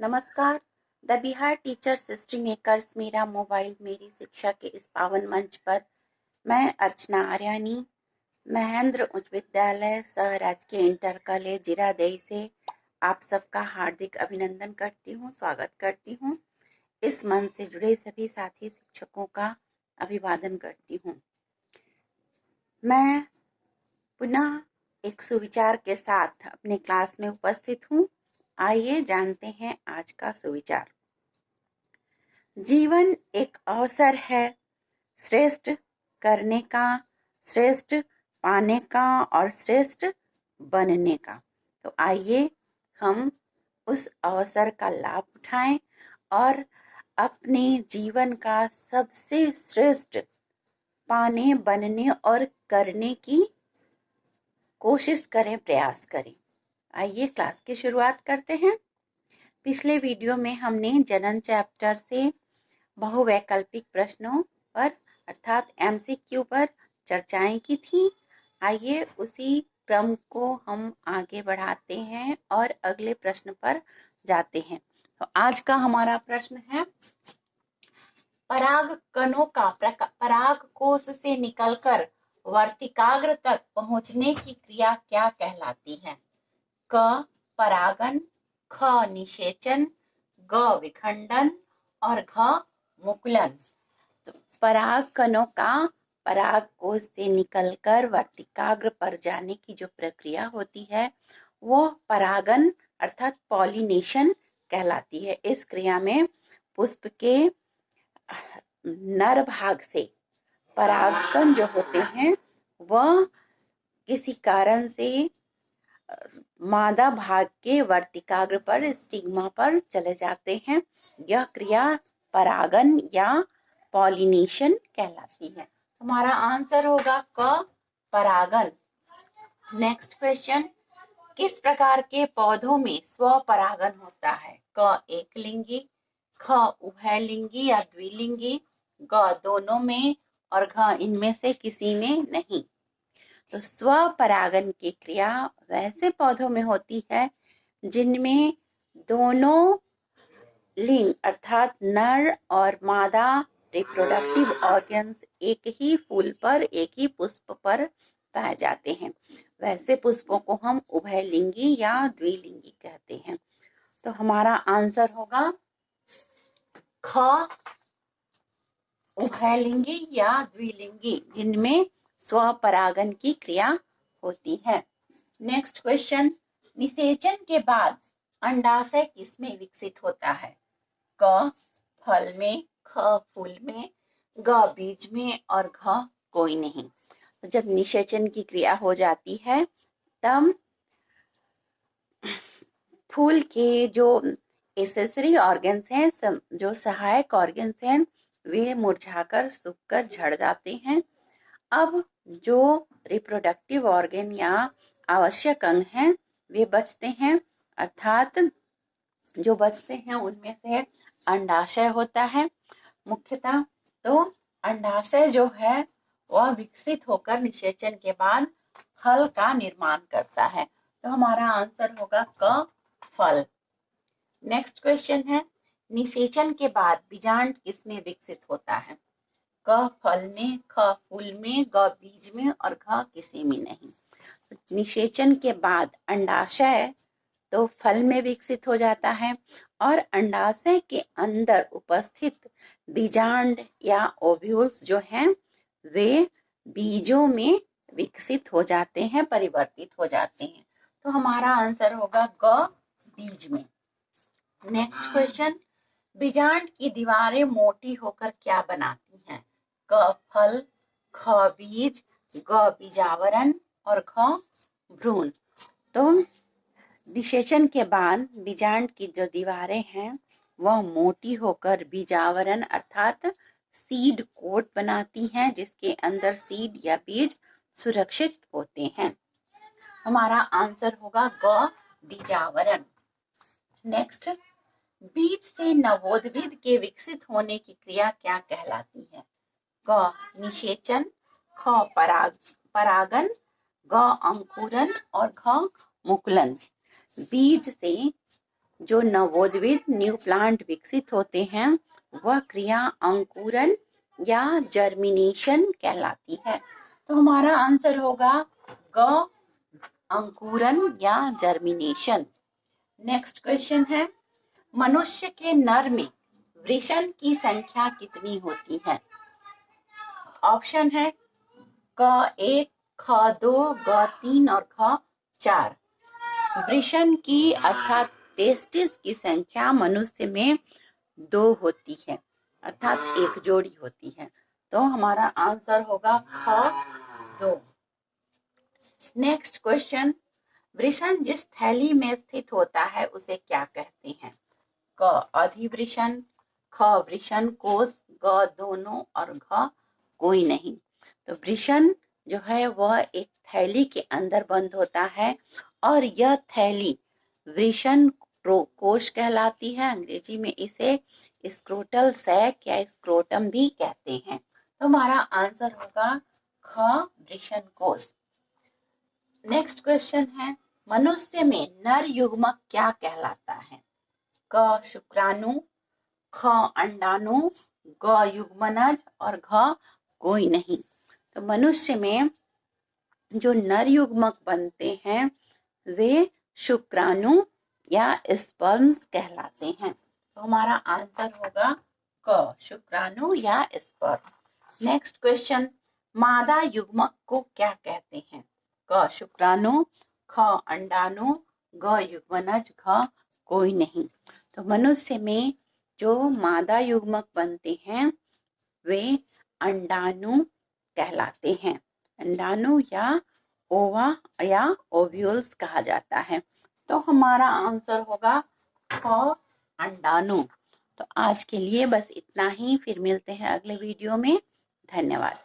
नमस्कार। The Bihar teachers history makers मेरा mobile मेरी शिक्षा के इस पावन मंच पर मैं अर्चना आर्यानी महेंद्र उच्च विद्यालय सह राजकीय इंटर कॉलेज जीरादेई से आप सबका हार्दिक अभिनंदन करती हूँ, स्वागत करती हूँ। इस मंच से जुड़े सभी साथी शिक्षकों का अभिवादन करती हूँ। मैं पुनः एक सुविचार के साथ अपने क्लास में उपस्थित हूँ। आइए जानते हैं आज का सुविचार। जीवन एक अवसर है श्रेष्ठ करने का, श्रेष्ठ पाने का और श्रेष्ठ बनने का। तो आइए हम उस अवसर का लाभ उठाएं और अपने जीवन का सबसे श्रेष्ठ पाने, बनने और करने की कोशिश करें, प्रयास करें। आइए क्लास की शुरुआत करते हैं। पिछले वीडियो में हमने जनन चैप्टर से बहुवैकल्पिक प्रश्नों पर अर्थात एमसीक्यू पर चर्चाएं की थी। आइए उसी क्रम को हम आगे बढ़ाते हैं और अगले प्रश्न पर जाते हैं। तो आज का हमारा प्रश्न है, पराग कणों का पराग कोश से निकलकर वर्तिकाग्र तक पहुंचने की क्रिया क्या कहलाती है? क परागन, ख निषेचन, ग विखंडन और घ मुकुलन। तो पराग कणों का पराग कोश से निकलकर वर्तिकाग्र पर जाने की जो प्रक्रिया होती है वो परागन अर्थात पॉलिनेशन कहलाती है। इस क्रिया में पुष्प के नर भाग से परागकण जो होते हैं वह किसी कारण से मादा भाग के वर्तिकाग्र पर, स्टिग्मा पर चले जाते हैं। यह क्रिया परागन या पॉलिनेशन कहलाती है। हमारा आंसर होगा क परागन। नेक्स्ट क्वेश्चन, किस प्रकार के पौधों में स्वपरागन होता है? क एकलिंगी, ख उभयलिंगी या द्विलिंगी, ग दोनों में और घ इनमें से किसी में नहीं। तो स्वपरागन की क्रिया वैसे पौधों में होती है जिनमें दोनों लिंग अर्थात नर और मादा रिप्रोडक्टिव ऑर्गन्स एक ही फूल पर, एक ही पुष्प पर पाए जाते हैं। वैसे पुष्पों को हम उभयलिंगी या द्विलिंगी कहते हैं। तो हमारा आंसर होगा ख उभयलिंगी या द्विलिंगी, जिनमें स्वपरागन की क्रिया होती है। नेक्स्ट क्वेश्चन, निषेचन के बाद अंडाशय किसमें विकसित होता है? क फल में, ख फूल में, ग बीज में और घ कोई नहीं। तो जब निषेचन की क्रिया हो जाती है तब फूल के जो एसेसरी ऑर्गन्स हैं, जो सहायक ऑर्गन्स हैं, वे मुरझाकर, सूखकर झड़ जाते हैं। अब जो रिप्रोडक्टिव ऑर्गन या आवश्यक अंग हैं वे बचते हैं, अर्थात जो बचते हैं उनमें से अंडाशय होता है मुख्यतः। तो अंडाशय जो है वह विकसित होकर निषेचन के बाद फल का निर्माण करता है। तो हमारा आंसर होगा क फल। नेक्स्ट क्वेश्चन है, निषेचन के बाद बीजांड किसमें विकसित होता है? क फल में, ख फूल में, ग बीज में और घ किसी में नहीं। निषेचन के बाद अंडाशय तो फल में विकसित हो जाता है और अंडाशय के अंदर उपस्थित बीजांड या ओव्यूल्स जो हैं वे बीजों में विकसित हो जाते हैं, परिवर्तित हो जाते हैं। तो हमारा आंसर होगा ग बीज में। नेक्स्ट क्वेश्चन, बीजांड की दीवारें मोटी होकर क्या बनाती हैं? क फल, ख बीज, ग बीजावरण और घ भ्रूण। तो निषेचन के बाद बीजांड की जो दीवारें हैं वह मोटी होकर बीजावरण अर्थात सीड कोट बनाती हैं, जिसके अंदर सीड या बीज सुरक्षित होते हैं। हमारा आंसर होगा ग बीजावरण। नेक्स्ट, बीज से नवोद्भिद के विकसित होने की क्रिया क्या कहलाती है? क निषेचन, ख परागन, ग अंकुरन और घ मुकुलन। बीज से जो नवोद्भिद न्यू प्लांट विकसित होते हैं वह क्रिया अंकुरन या जर्मिनेशन कहलाती है। तो हमारा आंसर होगा ग, अंकुरन या जर्मिनेशन। नेक्स्ट क्वेश्चन है, मनुष्य के नर में वृषण की संख्या कितनी होती है? ऑप्शन है क 1, ख 2, ग 3 और ख 4। वृषण की अर्थात टेस्टिस की संख्या मनुष्य में 2 होती है, अर्थात एक जोड़ी होती है। तो हमारा आंसर होगा ख 2। नेक्स्ट क्वेश्चन, वृषण जिस थैली में स्थित होता है उसे क्या कहते हैं? क अधिवृषण, ख वृषण कोश, ग दोनों और घ कोई नहीं। तो वृषण जो है वह एक थैली के अंदर बंद होता है और यह थैली वृषण कोश कहलाती है। अंग्रेजी में इसे स्क्रोटल सैक या स्क्रोटम भी कहते हैं। तो हमारा आंसर होगा ख वृषण कोश। नेक्स्ट क्वेश्चन है, मनुष्य में नर युग्मक क्या कहलाता है? क शुक्राणु, ख अंडाणु, ग युग्मनज और घ कोई नहीं। तो मनुष्य में जो नर युग्मक बनते हैं वे शुक्राणु या स्पर्म्स कहलाते हैं। तो हमारा आंसर होगा क शुक्राणु या स्पर्म। नेक्स्ट क्वेश्चन, मादा युग्मक को क्या कहते हैं? क शुक्राणु, ख अंडाणु, ग युग्मनज, घ कोई नहीं। तो मनुष्य में जो मादा युग्मक बनते हैं वे अंडाणु कहलाते हैं। अंडाणु या ओवा या ओव्यूल्स कहा जाता है। तो हमारा आंसर होगा ख अंडाणु। तो आज के लिए बस इतना ही, फिर मिलते हैं अगले वीडियो में। धन्यवाद।